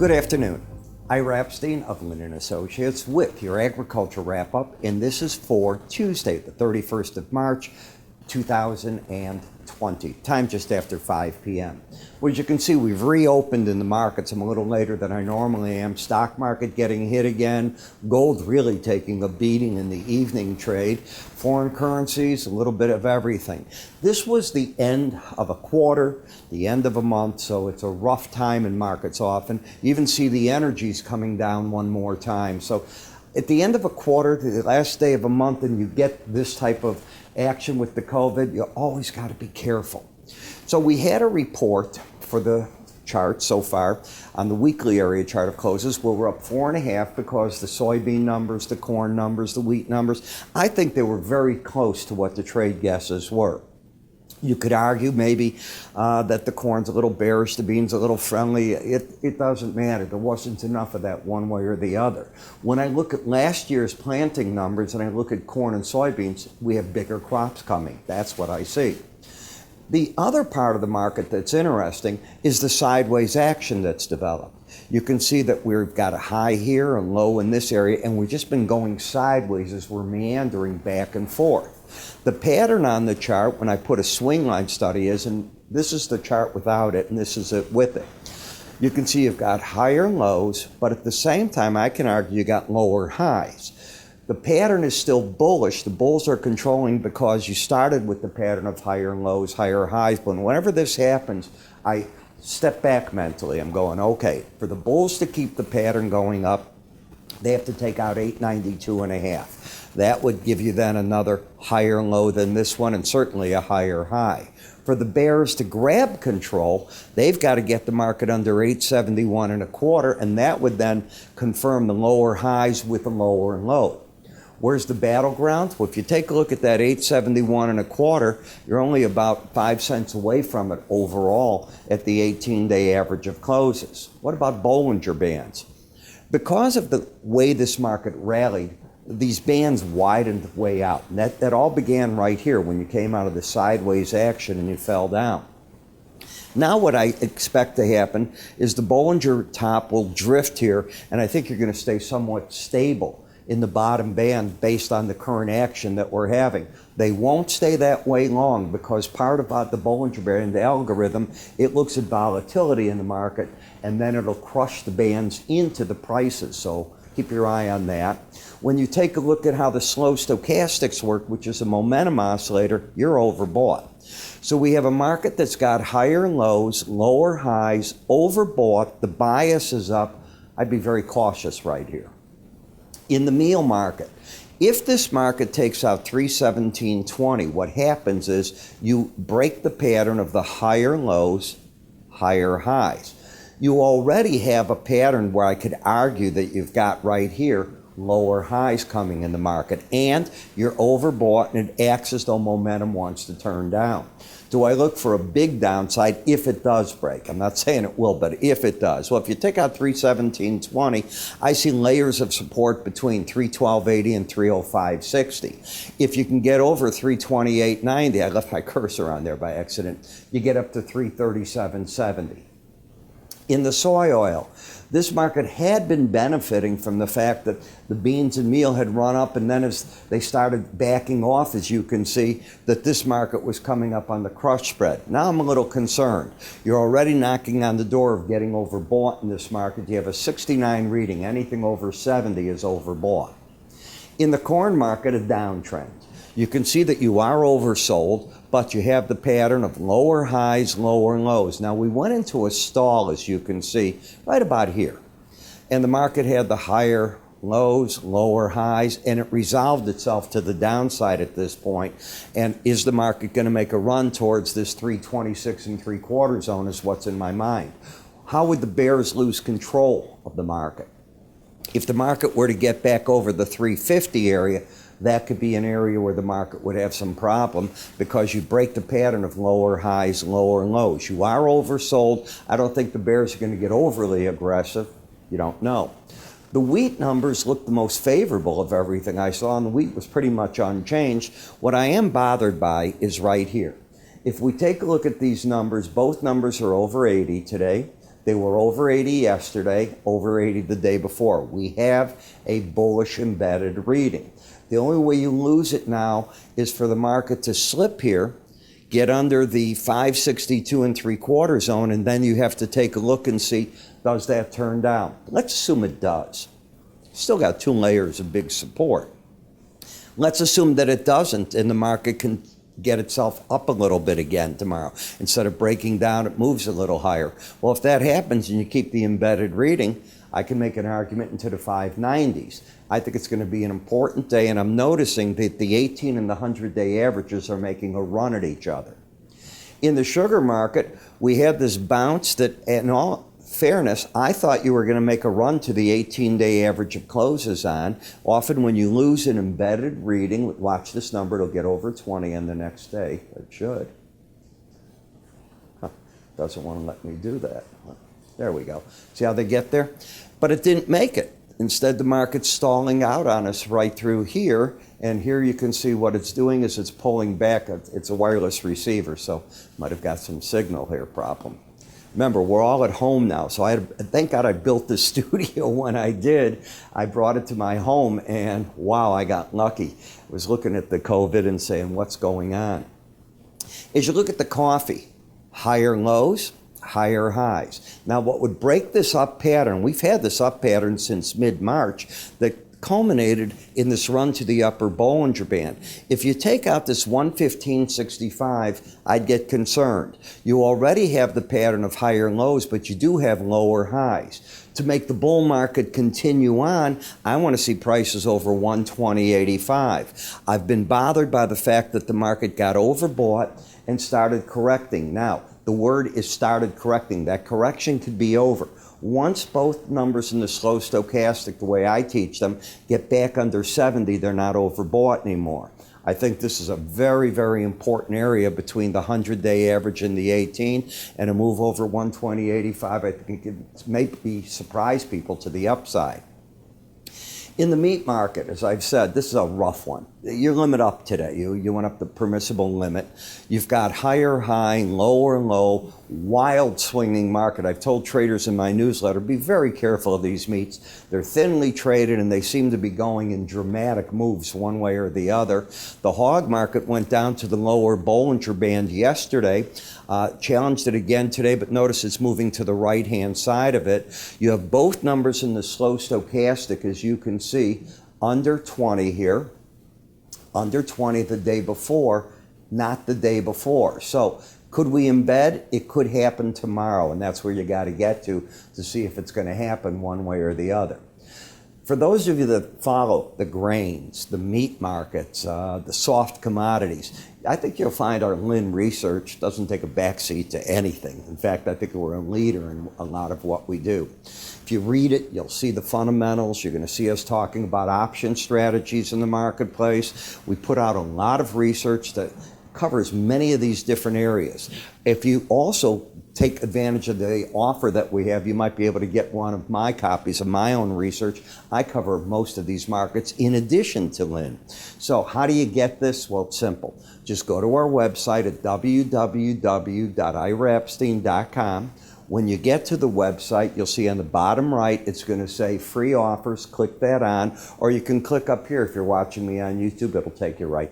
Good afternoon. Ira Epstein of Linn Associates with your agriculture wrap-up, and this is for Tuesday, the 31st of March, 2020. Time just after 5 p.m. Well, as you can see, we've reopened in the markets. I'm a little later than I normally am. Stock market getting hit again. Gold really taking a beating in the evening trade. Foreign currencies, a little bit of everything. This was the end of a quarter, the end of a month, so it's a rough time in markets often. You even see the energies coming down one more time. So at the end of a quarter, the last day of a month, and you get this type of action with the COVID, you always got to be careful. So we had a report for the chart so far on the weekly area chart of closes where we're up 4.5 because the soybean numbers, the corn numbers, the wheat numbers, I think they were very close to what the trade guesses were. You could argue maybe that the corn's a little bearish, the beans a little friendly. It doesn't matter. There wasn't enough of that one way or the other. When I look at last year's planting numbers and I look at corn and soybeans, we have bigger crops coming. That's what I see. The other part of the market that's interesting is the sideways action that's developed. You can see that we've got a high here and low in this area, and we've just been going sideways as we're meandering back and forth. The pattern on the chart, when I put a swing line study is, and this is the chart without it, and this is it with it. You can see you've got higher lows, but at the same time, I can argue you got lower highs. The pattern is still bullish. The bulls are controlling because you started with the pattern of higher lows, higher highs. But whenever this happens, I step back mentally. I'm going, okay, for the bulls to keep the pattern going up, they have to take out 892.5. That would give you then another higher low than this one and certainly a higher high. For the bears to grab control, they've got to get the market under 871.25, and that would then confirm the lower highs with a lower low. Where's the battleground? Well, if you take a look at that 871.25, you're only about 5 cents away from it overall at the 18-day average of closes. What about Bollinger Bands? Because of the way this market rallied, these bands widened way out. And that all began right here when you came out of the sideways action and you fell down. Now what I expect to happen is the Bollinger top will drift here, and I think you're going to stay somewhat stable in the bottom band based on the current action that we're having. They won't stay that way long because part about the Bollinger Band, the algorithm, it looks at volatility in the market and then it'll crush the bands into the prices. So keep your eye on that. When you take a look at how the slow stochastics work, which is a momentum oscillator, you're overbought. So we have a market that's got higher lows, lower highs, overbought, the bias is up. I'd be very cautious right here. In the meal market, if this market takes out 317.20, what happens is you break the pattern of the higher lows, higher highs. You already have a pattern where I could argue that you've got right here lower highs coming in the market, and you're overbought and it acts as though momentum wants to turn down. Do I look for a big downside if it does break? I'm not saying it will, but if it does. Well, if you take out 317.20, I see layers of support between 312.80 and 305.60. If you can get over 328.90, I left my cursor on there by accident, you get up to 337.70. In the soy oil, this market had been benefiting from the fact that the beans and meal had run up, and then as they started backing off, as you can see, that this market was coming up on the crush spread. Now I'm a little concerned. You're already knocking on the door of getting overbought in this market. You have a 69 reading. Anything over 70 is overbought. In the corn market, a downtrend. You can see that you are oversold, but you have the pattern of lower highs, lower lows. Now, we went into a stall, as you can see, right about here. And the market had the higher lows, lower highs, and it resolved itself to the downside at this point. And is the market going to make a run towards this 326.75 zone is what's in my mind. How would the bears lose control of the market? If the market were to get back over the 350 area, that could be an area where the market would have some problem because you break the pattern of lower highs, lower lows. You are oversold. I don't think the bears are going to get overly aggressive. You don't know. The wheat numbers look the most favorable of everything I saw, and the wheat was pretty much unchanged. What I am bothered by is right here. If we take a look at these numbers, both numbers are over 80 today. They were over 80 yesterday, over 80 the day before. We have a bullish embedded reading. The only way you lose it now is for the market to slip here, get under the 562 3/4 zone, and then you have to take a look and see, does that turn down? Let's assume it does. Still got 2 layers of big support. Let's assume that it doesn't, and the market can get itself up a little bit again tomorrow. Instead of breaking down, it moves a little higher. Well, if that happens and you keep the embedded reading, I can make an argument into the 590s. I think it's going to be an important day, and I'm noticing that the 18 and the 100-day averages are making a run at each other. In the sugar market, we had this bounce that, in all fairness, I thought you were going to make a run to the 18-day average of closes on. Often when you lose an embedded reading, watch this number, it'll get over 20 on the next day. It should. Doesn't want to let me do that. There we go. See how they get there? But it didn't make it. Instead, the market's stalling out on us right through here. And here you can see what it's doing is it's pulling back. It's a wireless receiver, so might have got some signal here problem. Remember, we're all at home now, so thank God I built this studio when I did. I brought it to my home, and wow, I got lucky. I was looking at the COVID and saying, what's going on? As you look at the coffee, higher lows, higher highs. Now, what would break this up pattern, we've had this up pattern since mid-March, that culminated in this run to the upper Bollinger Band. If you take out this 115.65, I'd get concerned. You already have the pattern of higher lows, but you do have lower highs. To make the bull market continue on, I want to see prices over 120.85. I've been bothered by the fact that the market got overbought and started correcting. Now, the word is started correcting. That correction could be over. Once both numbers in the slow stochastic, the way I teach them, get back under 70, they're not overbought anymore. I think this is a very, very important area between the 100-day average and the 18, and a move over 120.85, I think it may surprise people to the upside. In the meat market, as I've said, this is a rough one. Your limit up today. You went up the permissible limit. You've got higher high, lower low, wild swinging market. I've told traders in my newsletter, be very careful of these meats. They're thinly traded and they seem to be going in dramatic moves one way or the other. The hog market went down to the lower Bollinger Band yesterday, challenged it again today, but notice it's moving to the right-hand side of it. You have both numbers in the slow stochastic, as you can see, under 20 here, under 20 the day before, not the day before. So could we embed? It could happen tomorrow, and that's where you got to get to see if it's going to happen one way or the other. For those of you that follow the grains, the meat markets, the soft commodities, I think you'll find our Linn research doesn't take a backseat to anything. In fact, I think we're a leader in a lot of what we do. If you read it, you'll see the fundamentals. You're going to see us talking about option strategies in the marketplace. We put out a lot of research that covers many of these different areas. If you also take advantage of the offer that we have, you might be able to get one of my copies of my own research. I cover most of these markets in addition to Linn. So how do you get this? Well, it's simple. Just go to our website at www.iraepstein.com. When you get to the website, you'll see on the bottom right, it's going to say free offers. Click that on, or you can click up here if you're watching me on YouTube. It'll take you right there.